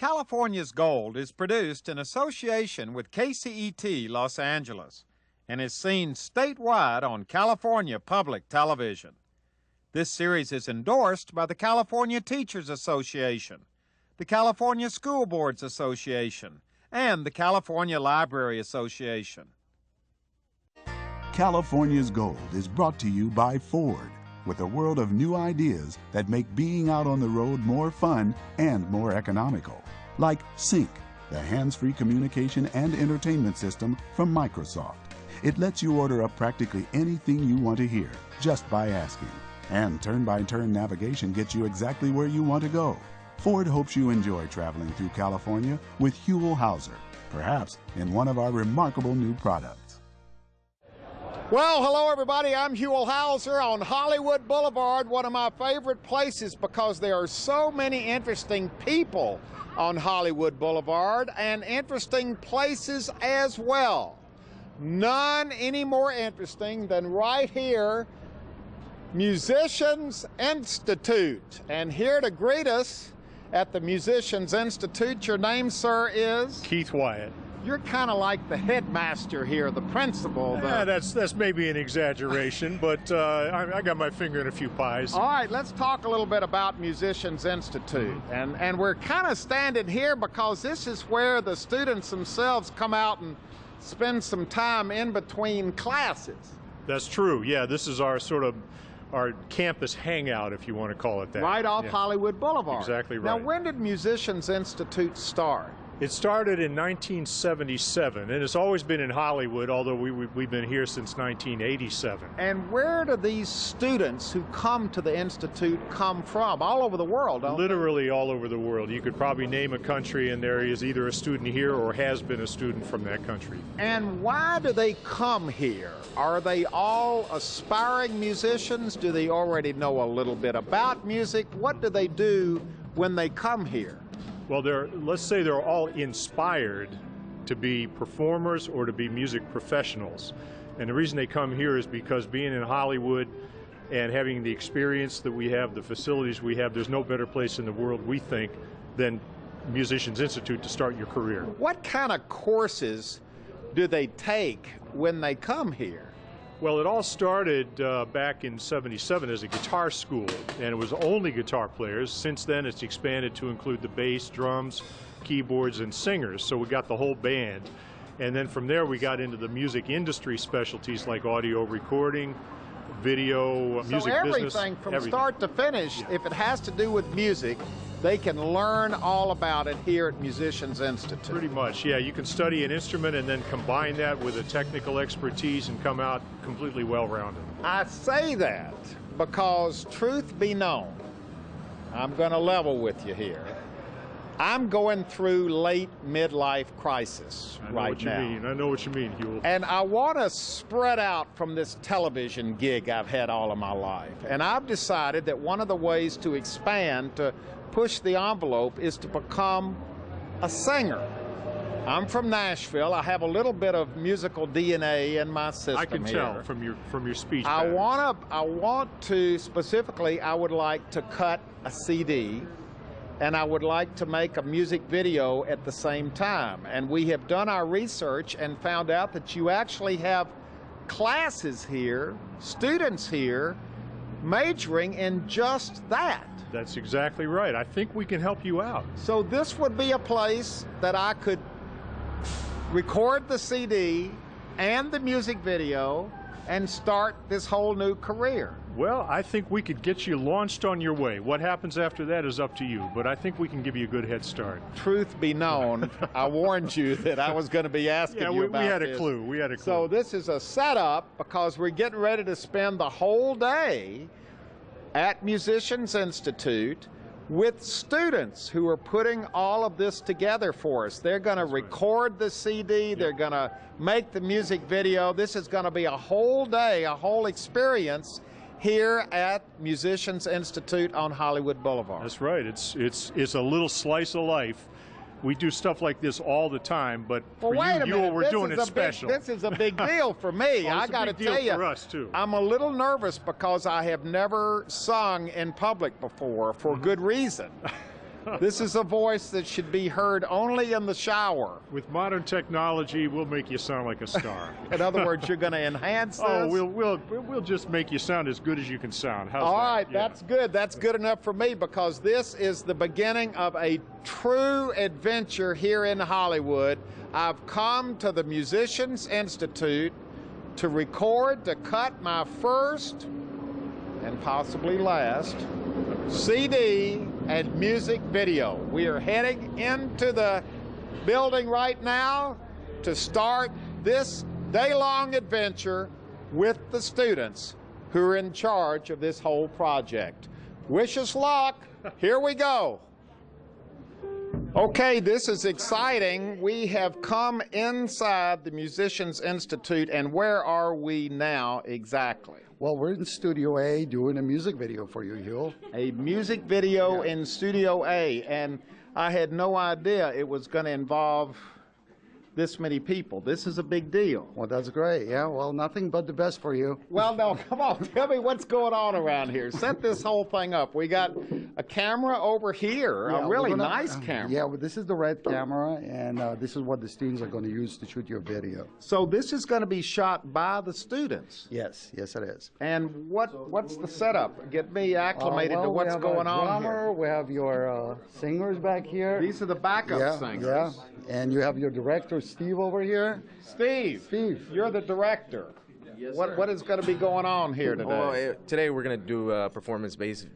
California's Gold is produced in association with KCET Los Angeles and is seen statewide on California Public Television. This series is endorsed by the California Teachers Association, the California School Boards Association, and the California Library Association. California's Gold is brought to you by Ford, with a world of new ideas that make being out on the road more fun and more economical. Like Sync, the hands-free communication and entertainment system from Microsoft. It lets you order up practically anything you want to hear just by asking. And turn-by-turn navigation gets you exactly where you want to go. Ford hopes you enjoy traveling through California with Huell, perhaps in one of our remarkable new products. Well, hello everybody, I'm Huell on Hollywood Boulevard, one of my favorite places because there are so many interesting people on Hollywood Boulevard and interesting places as well. None any more interesting than right here, Musicians Institute. And here to greet us at the Musicians Institute, your name, sir, is? Keith Wyatt. You're kind of like the headmaster here, the principal. Yeah, that's maybe an exaggeration, but I got my finger in a few pies. All right, let's talk a little bit about Musicians Institute. And we're kind of standing here because this is where the students themselves come out and spend some time in between classes. That's true. Yeah, this is our sort of our campus hangout, if you want to call it that. Right off Hollywood Boulevard. Exactly right. Now, when did Musicians Institute start? It started in 1977, and it's always been in Hollywood, although we've been here since 1987. And where do these students who come to the Institute come from? All over the world, don't Literally all over the world. You could probably name a country, and there is either a student here or has been a student from that country. And why do they come here? Are they all aspiring musicians? Do they already know a little bit about music? What do they do when they come here? Well, let's say they're all inspired to be performers or to be music professionals. And the reason they come here is because being in Hollywood and having the experience that we have, the facilities we have, there's no better place in the world, we think, than Musicians Institute to start your career. What kind of courses do they take when they come here? Well, it all started back in '77 as a guitar school, and it was only guitar players. Since then, it's expanded to include the bass, drums, keyboards, and singers, so we got the whole band. And then from there, we got into the music industry specialties like audio recording, video, music business. So everything from start to finish, if it has to do with music, they can learn all about it here at Musicians Institute. Pretty much, yeah. You can study an instrument and then combine that with a technical expertise and come out completely well-rounded. I say that because, truth be known, I'm going to level with you here. I'm going through late midlife crisis right now. I know what you mean, Huell. And I want to spread out from this television gig I've had all of my life. And I've decided that one of the ways to expand, to push the envelope, is to become a singer. I'm from Nashville. I have a little bit of musical DNA in my system. I can tell from your speech. I want to specifically, I would like to cut a CD, and I would like to make a music video at the same time. And we have done our research and found out that you actually have classes here, students here, majoring in just that. That's exactly right. I think we can help you out. So this would be a place that I could record the CD and the music video and start this whole new career. Well, I think we could get you launched on your way. What happens after that is up to you, but I think we can give you a good head start. Truth be known, I warned you that I was going to be asking you about this. We had a clue. We had a clue. So this is a setup because we're getting ready to spend the whole day at Musicians Institute with students who are putting all of this together for us. They're going to record the CD, they're going to make the music video. This is going to be a whole day, a whole experience here at Musicians Institute on Hollywood Boulevard. That's right. It's a little slice of life. We do stuff like this all the time, but well, for wait a minute. we're doing it special. This is a big deal for me. I got to tell you, for us too. I'm a little nervous because I have never sung in public before for good reason. This is a voice that should be heard only in the shower. With modern technology, we'll make you sound like a star. In other words, you're going to enhance this? Oh, we'll just make you sound as good as you can sound. How's All that? right, Yeah. that's good. That's good enough for me, because this is the beginning of a true adventure here in Hollywood. I've come to the Musicians Institute to record, to cut my first and possibly last CD and music video. We are heading into the building right now to start this day-long adventure with the students who are in charge of this whole project. Wish us luck. Here we go. Okay, this is exciting. We have come inside the Musicians Institute, and where are we now exactly? Well, we're in Studio A doing a music video for you, Huell. A music video in Studio A, and I had no idea it was going to involve this many people. This is a big deal. Well, that's great. Yeah, well, nothing but the best for you. Well, no, come on, tell me what's going on around here. Set this whole thing up. We got a camera over here, Yeah, a really we're gonna- nice camera. Yeah, well, this is the red camera, and this is what the students are going to use to shoot your video. So this is going to be shot by the students. Yes, yes, it is. And what's the setup? Get me acclimated Well, to we what's have going a on drummer, here. we have your singers back here. These are the backup yeah, singers. yeah, and you have your director, Steve, over here. Steve, you're the director. What is going to be going on here today? Well, today we're going to do a performance-based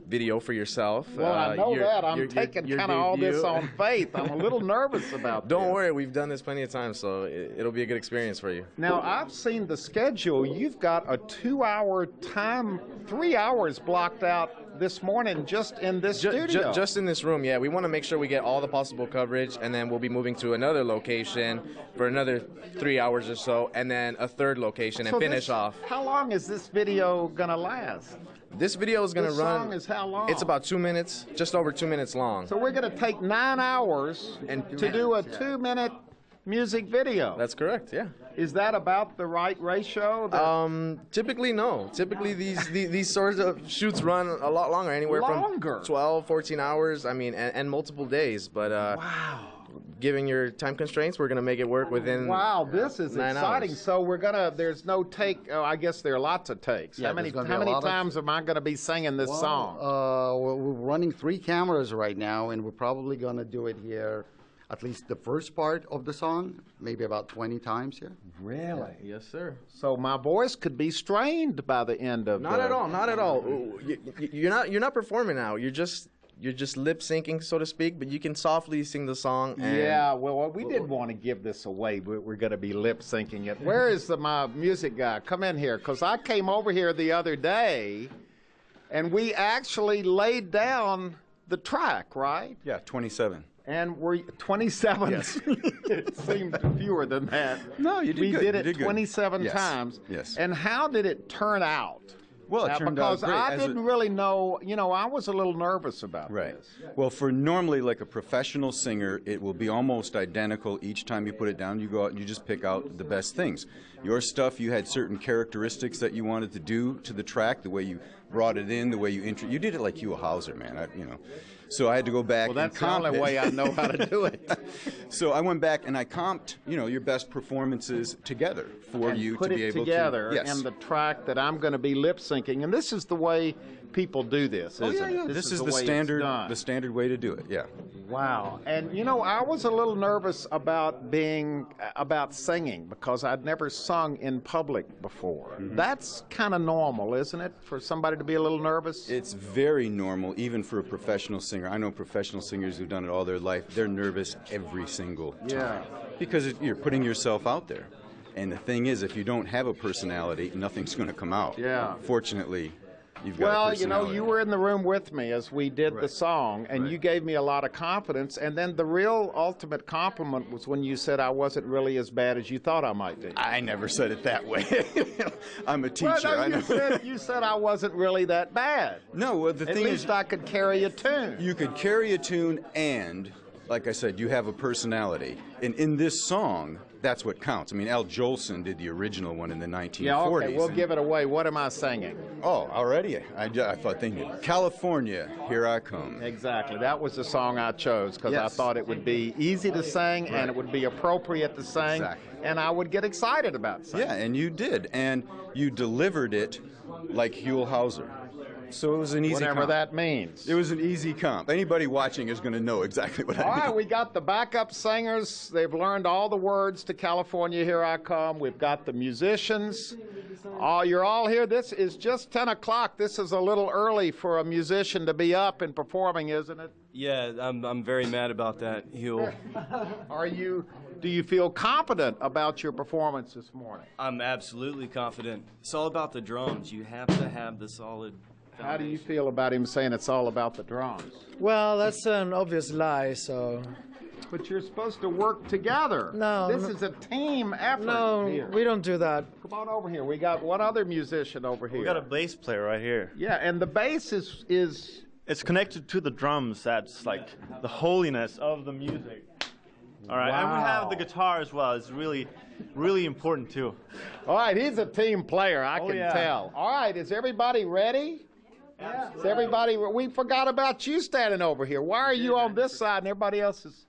video for yourself. Well, I know that. I'm taking your kind of all this debut. on faith. I'm a little nervous about this. Don't worry, we've done this plenty of times, so it'll be a good experience for you. Now, I've seen the schedule. You've got a 2-hour time, 3 hours blocked out this morning just in this studio. Just in this room, yeah. We want to make sure we get all the possible coverage, and then we'll be moving to another location for another 3 hours or so, and then a third location and finish off. How long is this video going to last? This video is going to This run. song is how long? It's about 2 minutes, just over 2 minutes long. So we're going to take 9 hours to do a 2-minute music video. That's correct, yeah. Is that about the right ratio? Typically, no. Typically, these sorts of shoots run a lot longer, anywhere Longer? from 12, 14 hours, I mean, and multiple days. But Wow. given your time constraints, we're going to make it work within Wow, this is 9 exciting. hours. So we're gonna. There's no take. Oh, I guess there are lots of takes. Yeah, how many there's gonna be a lot of- times am I going to be singing this song? We're running 3 cameras right now, and we're probably going to do it here, at least the first part of the song, maybe about 20 times here. Really? Yes, sir. So my voice could be strained by the end of. Not at all. Not at all. You're not performing now. You're just lip syncing, so to speak. But you can softly sing the song. And Yeah, well, we didn't want to give this away, but we're going to be lip syncing it. Where is my music guy? Come in here, because I came over here the other day, and we actually laid down the track, right? Yeah, 27. And we're 27. Yes. It seemed fewer than that. No, you did we good. did You it did good. 27 Yes. times. Yes. And how did it turn out? Well, it turned out because great. I As a- didn't really know. I was a little nervous about Right. this. Well, for normally like a professional singer, it will be almost identical each time you put it down. You go out and you just pick out the best things. Your stuff, you had certain characteristics that you wanted to do to the track, the way you brought it in, the way you you did it like Huell Hauser, man. So I had to go back. Well, that's and the comp only it. way I know how to do it. So I went back and I comped, your best performances together for And you put to be it able together to. Yes. in the track that I'm going to be lip syncing, and this is the way people do this, isn't it? This is the the way it's standard, done. the standard way to do it. Yeah. Wow. And I was a little nervous about singing because I'd never sung in public before. Mm-hmm. That's kind of normal, isn't it, for somebody to be a little nervous? It's very normal, even for a professional singer. I know professional singers who've done it all their life. They're nervous every single time. Yeah. Because you're putting yourself out there. And the thing is, if you don't have a personality, nothing's going to come out. Yeah. Fortunately, you've got a Well, personality. you were in the room with me as we did the song, and you gave me a lot of confidence. And then the real ultimate compliment was when you said I wasn't really as bad as you thought I might be. I never said it that way. I'm a teacher. Well, I no, know. you said I wasn't really that bad. No, well, the At thing least is, I could carry a tune. you could carry a tune and like I said, you have a personality. And in this song, that's what counts. I mean, Al Jolson did the original one in the 1940s. Yeah, okay, we'll give it away. What am I singing? Oh, already? I thought thinking, California, Here I Come. Exactly. That was the song I chose because I Yes. thought it would be easy to sing and it would be appropriate to sing. Exactly. And I would get excited about singing. Yeah, and you did. And you delivered it like Huell Hauser. So it was an easy Whatever comp. that means. It was an easy comp. Anybody watching is going to know exactly what All I mean. right, we got the backup singers. They've learned all the words to California, Here I Come. We've got the musicians. You're all here. This is just 10 o'clock. This is a little early for a musician to be up and performing, isn't it? Yeah, I'm very mad about that, Huell. Do you feel confident about your performance this morning? I'm absolutely confident. It's all about the drums. You have to have the solid foundation. How do you feel about him saying it's all about the drums? Well, that's an obvious lie, so... But you're supposed to work together. No. This is a team effort No, here. we don't do that. Come on over here. We got one other musician over here. We got a bass player right here. Yeah, and the bass is It's connected to the drums. That's like the holiness of the music. All right, and we Wow. have the guitar as well. It's really, really important too. All right, he's a team player, I Oh, can yeah. tell. All right, is everybody ready? Yeah. Is everybody, we forgot about you standing over here. Why are you on this side and everybody else is?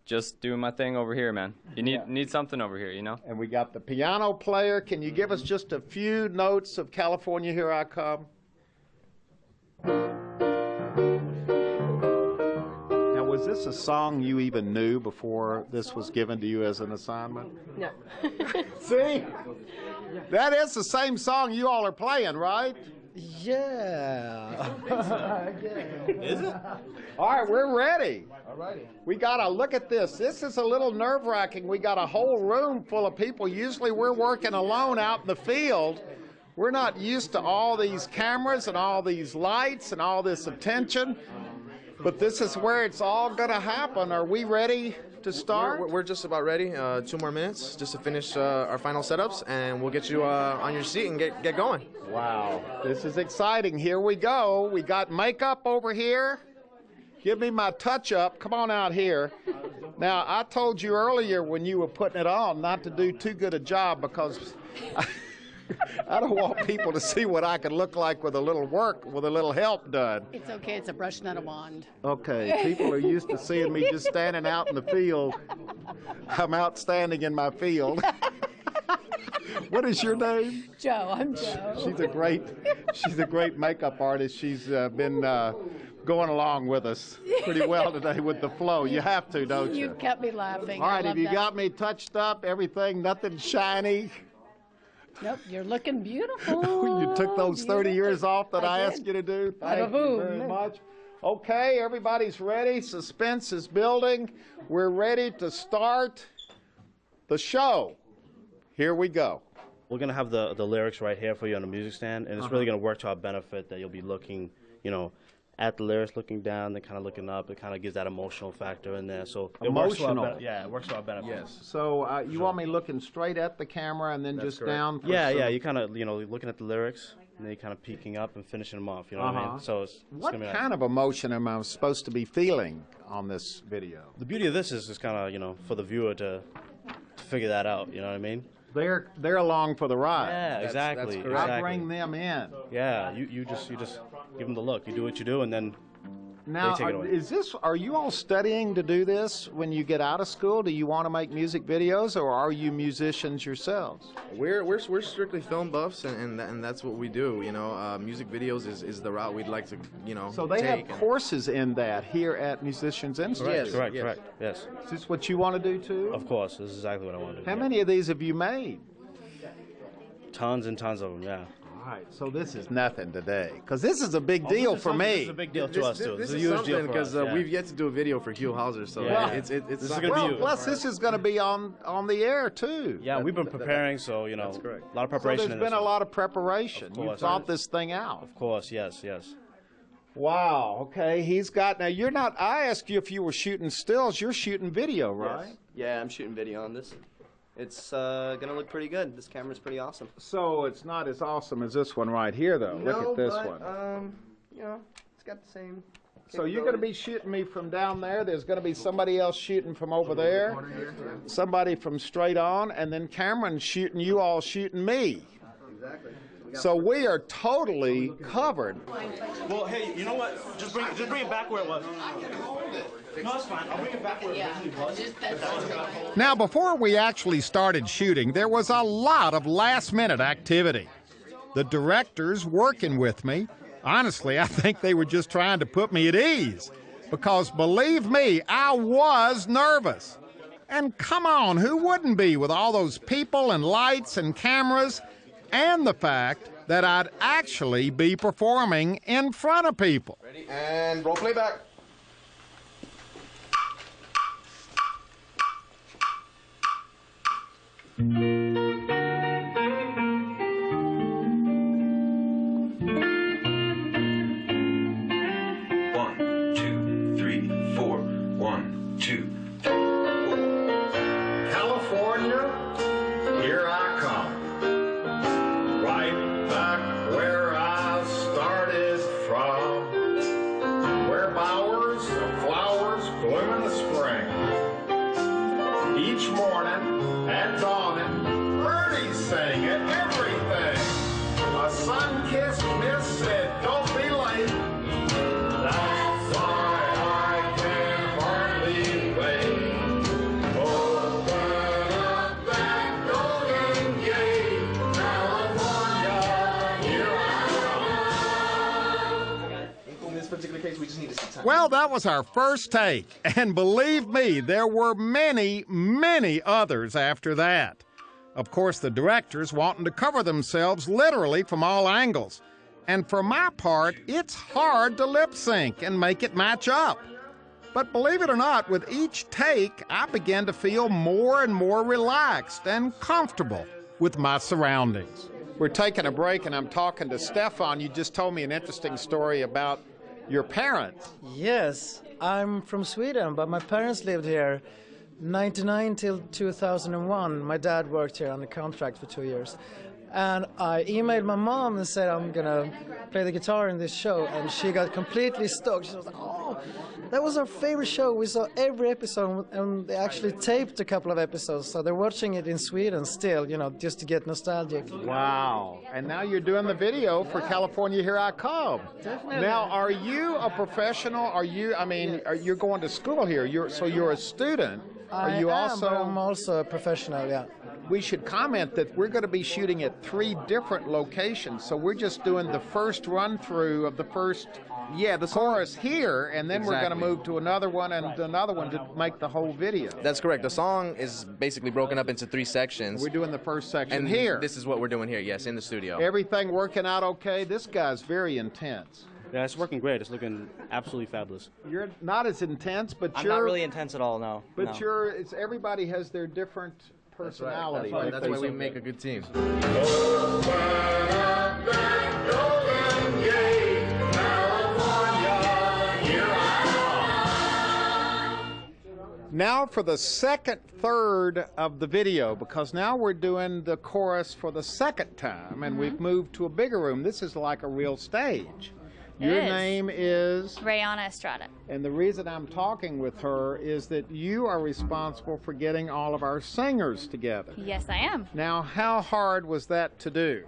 Just doing my thing over here, man. You need something over here, you know? And we got the piano player. Can you give us just a few notes of California, Here I Come? Now, was this a song you even knew before this was given to you as an assignment? No. See? That is the same song you all are playing, right? Yeah. Is it? All right, we're ready. All righty. We got to look at this. This is a little nerve-wracking. We got a whole room full of people. Usually we're working alone out in the field. We're not used to all these cameras and all these lights and all this attention. But this is where it's all going to happen. Are we ready to start? We're just about ready. 2 more minutes just to finish our final setups, and we'll get you on your seat and get going. Wow, this is exciting. Here we go. We got makeup over here. Give me my touch-up. Come on out here. Now, I told you earlier when you were putting it on not to do too good a job because I don't want people to see what I could look like with a little work, with a little help done. It's okay. It's a brush, not a wand. Okay, people are used to seeing me just standing out in the field. I'm outstanding in my field. What is your name? Joe, I'm Joe. She's a great makeup artist. She's been going along with us pretty well today with the flow. You have to, don't you? You kept me laughing. All I right, love have you that. got me touched up, everything, nothing shiny? Nope, you're looking beautiful. You took those 30 years off that I did. asked you to do? Thank you Ba-da-boom. very much. Okay, everybody's ready. Suspense is building. We're ready to start the show. Here we go. We're going to have the lyrics right here for you on the music stand, and it's really going to work to our benefit that you'll be looking, at the lyrics, looking down, then kind of looking up. It kind of gives that emotional factor in there. So it works to our Emotional. it works to our benefit. Yes. So you want me looking straight at the camera and then just down? For Yeah, some- yeah. You kind of, looking at the lyrics, and then you kind of peeking up and finishing them off. You know what I mean? So it's What gonna be kind of emotion am I supposed to be feeling on this video? The beauty of this is just kind of, for the viewer to figure that out. You know what I mean? They're along for the ride. Yeah, exactly. I exactly. bring them in. Yeah, you just give them the look. You do what you do, and then Now, they take it away. are you all studying to do this when you get out of school? Do you want to make music videos, or are you musicians yourselves? We're strictly film buffs, and that's what we do. Music videos is the route we'd like to So they take. have courses in that here at Musicians Institute. Correct. Yes. Is this what you want to do too? Of course, this is exactly what I want to do. How many of these have you made? Tons and tons of them, yeah. All right, so this is nothing today, because this is a big deal for me. This is a big deal to us, too. This This is is a huge deal something for us. because we've yet to do a video for Huell Hauser, so Yeah. it's This is something. gonna be Well, huge. plus this is going to be on the air too. Yeah, we've been preparing, so, That's correct. a lot of So preparation. there's been a lot of preparation. Of You course. thought this thing out. Of course, yes. Wow. Okay. He's got. Now you're not. I asked you if you were shooting stills. You're shooting video, right? Yes. Yeah, I'm shooting video on this. It's gonna look pretty good. This camera's pretty awesome. So it's not as awesome as this one right here, though. Look at this one. it's got the same So you're going to be shooting me from down there. There's going to be somebody else shooting from over there, somebody from straight on, and then Cameron shooting you all shooting me. Exactly. So we are totally covered. Well, hey, you know what? Just bring it back where it was. No, it's fine. I'll bring it back where it was. Now, before we actually started shooting, there was a lot of last-minute activity. The directors working with me, honestly, I think they were just trying to put me at ease. Because believe me, I was nervous. And come on, who wouldn't be with all those people and lights and cameras, and the fact that I'd actually be performing in front of people. Ready? And roll playback. California, here I come. Right back where I started from. Where bowers of flowers bloom in the spring. Each morning at dawning, birdies sing at everything. A sun-kissed miss said, don't be late. That's why I can hardly wait. Open up that golden gate, California, here I come. In this particular case, we just need to see time. Well, that was our first take, and believe me, there were many, many others after that. Of course, the directors wanting to cover themselves literally from all angles. And for my part, it's hard to lip sync and make it match up. But believe it or not, with each take, I began to feel more and more relaxed and comfortable with my surroundings. We're taking a break, and I'm talking to Stefan. You just told me an interesting story about your parents. Yes, I'm from Sweden, but my parents lived here 99 till 2001. My dad worked here on a contract for 2 years. And I emailed my mom and said I'm going to play the guitar in this show. And she got completely stoked. She was like, oh, that was our favorite show. We saw every episode, and they actually taped a couple of episodes. So they're watching it in Sweden still, you know, just to get nostalgic. Wow. And now you're doing the video for California, Here I Come. Definitely. Now, are you a professional? You're going to school here. So you're a student. I'm also a professional, yeah. We should comment that we're going to be shooting at 3 different locations. So we're just doing the first run-through of the chorus here, and then we're going to move to another one and another one to make the whole video. That's correct. The song is basically broken up into 3 sections. We're doing the first section and here. This is what we're doing here, yes, in the studio. Everything working out okay? This guy's very intense. Yeah, it's working great. It's looking absolutely fabulous. You're not as intense, but I'm not really intense at all, no. But everybody has their different personality. That's why we make a good team. Now for the second third of the video, because now we're doing the chorus for the second time, and we've moved to a bigger room. This is like a real stage. Your name is? Rayana Estrada. And the reason I'm talking with her is that you are responsible for getting all of our singers together. Yes, I am. Now, how hard was that to do?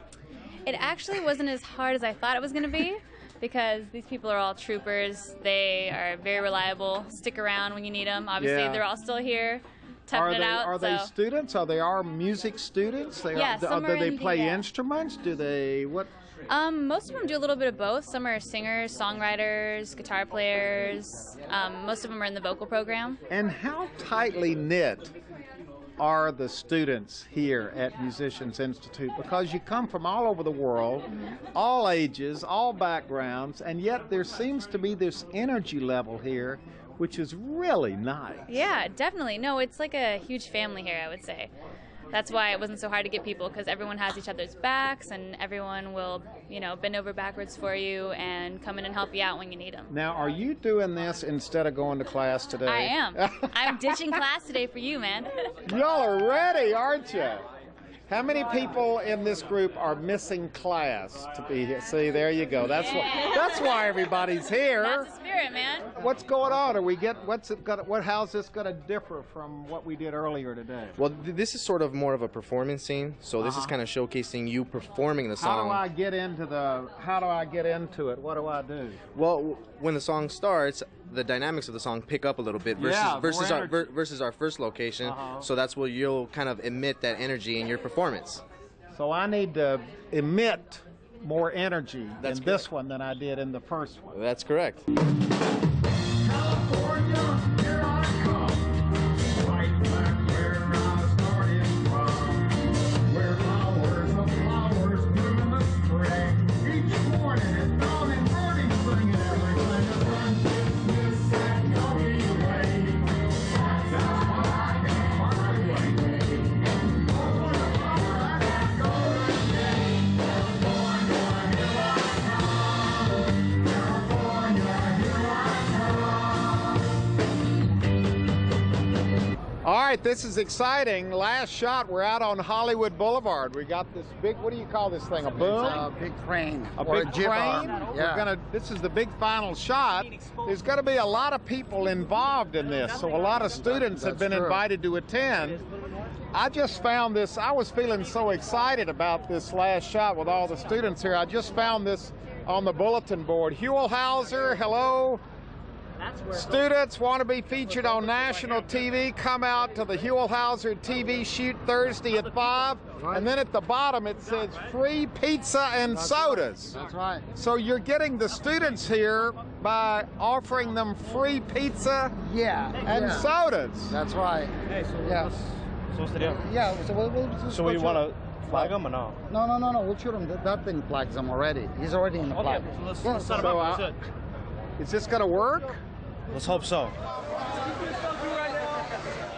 It actually wasn't as hard as I thought it was going to be, because these people are all troopers. They are very reliable, stick around when you need them. Obviously, they're all still here, toughing it out. Are they students? Are they music students? Do they play instruments? Do they, what? Most of them do a little bit of both. Some are singers, songwriters, guitar players. Most of them are in the vocal program. And how tightly knit are the students here at Musicians Institute? Because you come from all over the world, all ages, all backgrounds, and yet there seems to be this energy level here, which is really nice. Yeah, definitely. No, it's like a huge family here, I would say. That's why it wasn't so hard to get people, because everyone has each other's backs, and everyone will, bend over backwards for you and come in and help you out when you need them. Now, are you doing this instead of going to class today? I am. I'm ditching class today for you, man. Y'all are ready, aren't you? How many people in this group are missing class to be here? See, there you go. That's why everybody's here. That's the spirit. spirit, man. What's going on? How's this gonna differ from what we did earlier today? Well, this is sort of more of a performance scene, so this is kind of showcasing you performing the song. How do I get into it? What do I do? Well, when the song starts, the dynamics of the song pick up a little bit versus our first location. So that's where you'll kind of emit that energy in your performance. So I need to emit more energy in this one than I did in the first one. That's correct. All right, this is exciting. Last shot, we're out on Hollywood Boulevard. We got this big, what do you call this thing, a boom? A big crane. A big crane? Yeah. This is the big final shot. There's going to be a lot of people involved in this, so a lot of students have been invited to attend. I just found this, I was feeling so excited about this last shot with all the students here. I just found this on the bulletin board. Huell, hello. Students want to be featured on national TV. Come out to the Huell TV shoot Thursday at 5. And then at the bottom it says free pizza and sodas. That's right. So you're getting the students here by offering them free pizza and sodas. That's right. Hey, so yeah. So we want to flag him or no? No. We'll shoot him. That thing flags him already. He's already in the flag. So let's set him up. Is this going to work? Let's hope so.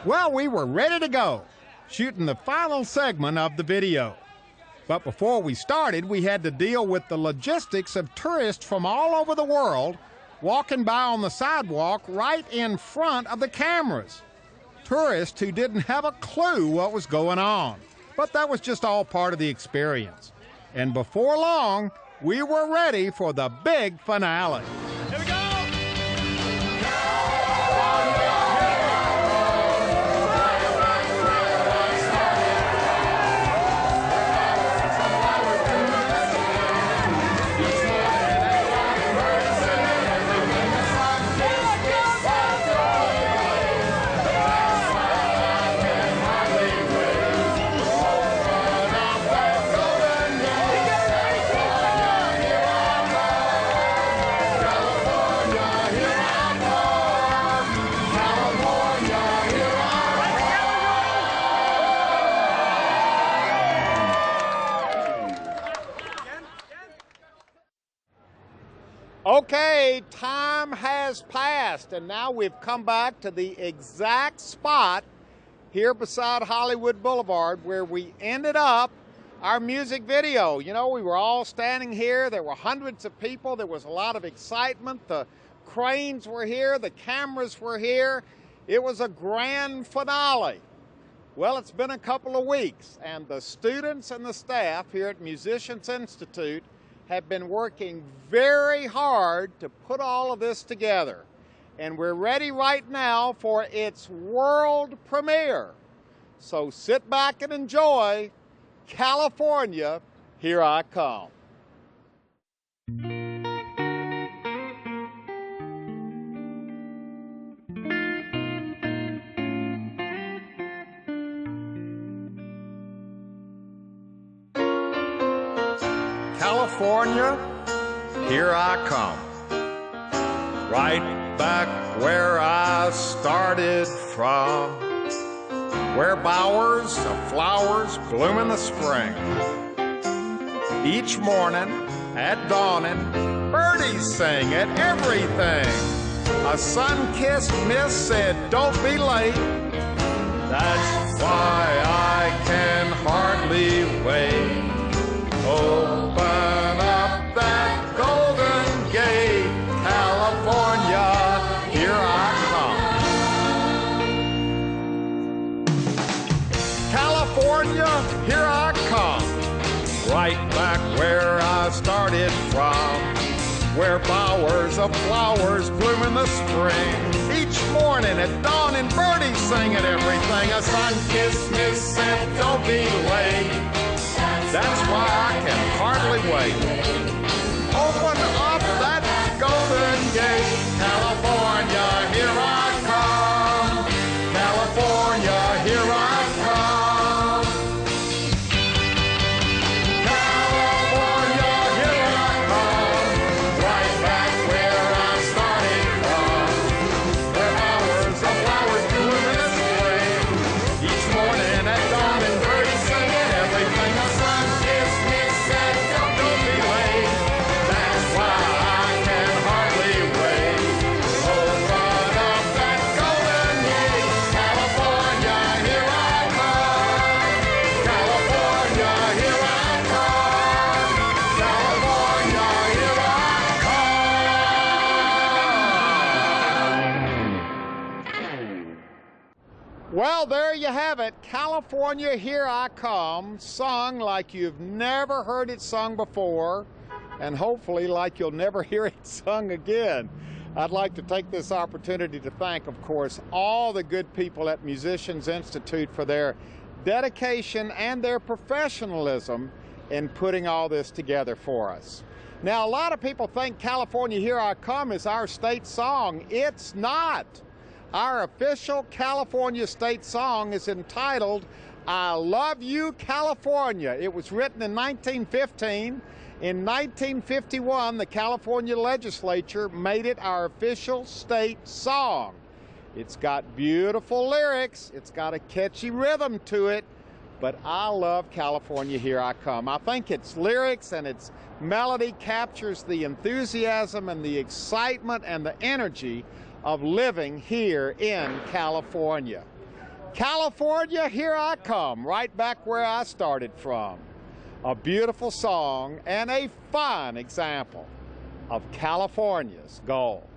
Well, we were ready to go, shooting the final segment of the video. But before we started, we had to deal with the logistics of tourists from all over the world walking by on the sidewalk right in front of the cameras. Tourists who didn't have a clue what was going on. But that was just all part of the experience. And before long, we were ready for the big finale. Here we go! Okay, time has passed, and now we've come back to the exact spot here beside Hollywood Boulevard where we ended up our music video. You know, we were all standing here. There were hundreds of people. There was a lot of excitement. The cranes were here. The cameras were here. It was a grand finale. Well, it's been a couple of weeks, and the students and the staff here at Musicians Institute have been working very hard to put all of this together. And we're ready right now for its world premiere. So sit back and enjoy California, Here I Come. California, here I come. Right back where I started from. Where bowers of flowers bloom in the spring. Each morning at dawning, birdies sing at everything. A sun-kissed miss said, "Don't be late." That's why I can hardly wait. Open up that golden gate, California, here I come. California, here I come. Right back where I started from. where bowers of flowers bloom in the spring. Each morning at dawn and birdies sing at everything. A sun-kissed miss said, don't be late. That's why I can hardly wait. Open up that golden gate. California, here I come. California, here I come. California, here I come. Right back where I started from. Where hours of flowers bloom in the spring. Each morning at dawn and birdies singing everything. A sun-kissed miss said, don't be late. That's why I can hardly wait. Open up that golden gate. California, here I come. California, here I come. California, here I come. Well, there you have it. California, Here I Come, sung like you've never heard it sung before, and hopefully like you'll never hear it sung again. I'd like to take this opportunity to thank, of course, all the good people at Musicians Institute for their dedication and their professionalism in putting all this together for us. Now, a lot of people think California, Here I Come is our state song. It's not. Our official California state song is entitled, I Love You, California. It was written in 1915. In 1951, the California legislature made it our official state song. It's got beautiful lyrics, it's got a catchy rhythm to it, but I love California, Here I Come. I think its lyrics and its melody captures the enthusiasm and the excitement and the energy of living here in California. California, Here I Come, right back where I started from. A beautiful song and a fine example of California's gold.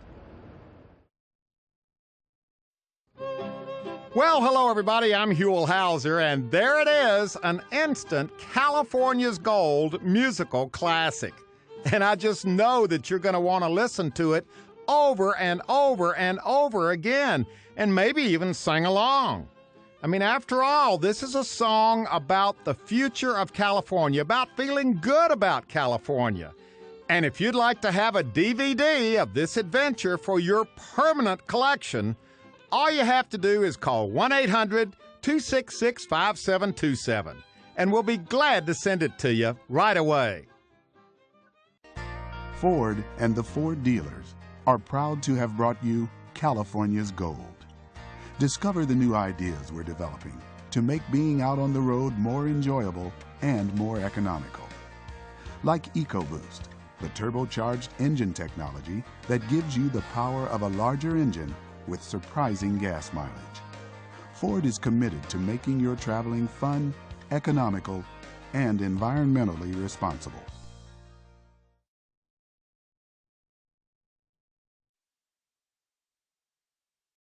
Well, hello everybody, I'm Huell Hauser, and there it is, an instant California's Gold musical classic. And I just know that you're going to want to listen to it over and over and over again, and maybe even sing along. I mean, after all, this is a song about the future of California, about feeling good about California. And if you'd like to have a DVD of this adventure for your permanent collection, all you have to do is call 1-800-266-5727, and we'll be glad to send it to you right away. Ford and the Ford dealers are proud to have brought you California's Gold. Discover the new ideas we're developing to make being out on the road more enjoyable and more economical. Like EcoBoost, the turbocharged engine technology that gives you the power of a larger engine with surprising gas mileage. Ford is committed to making your traveling fun, economical, and environmentally responsible.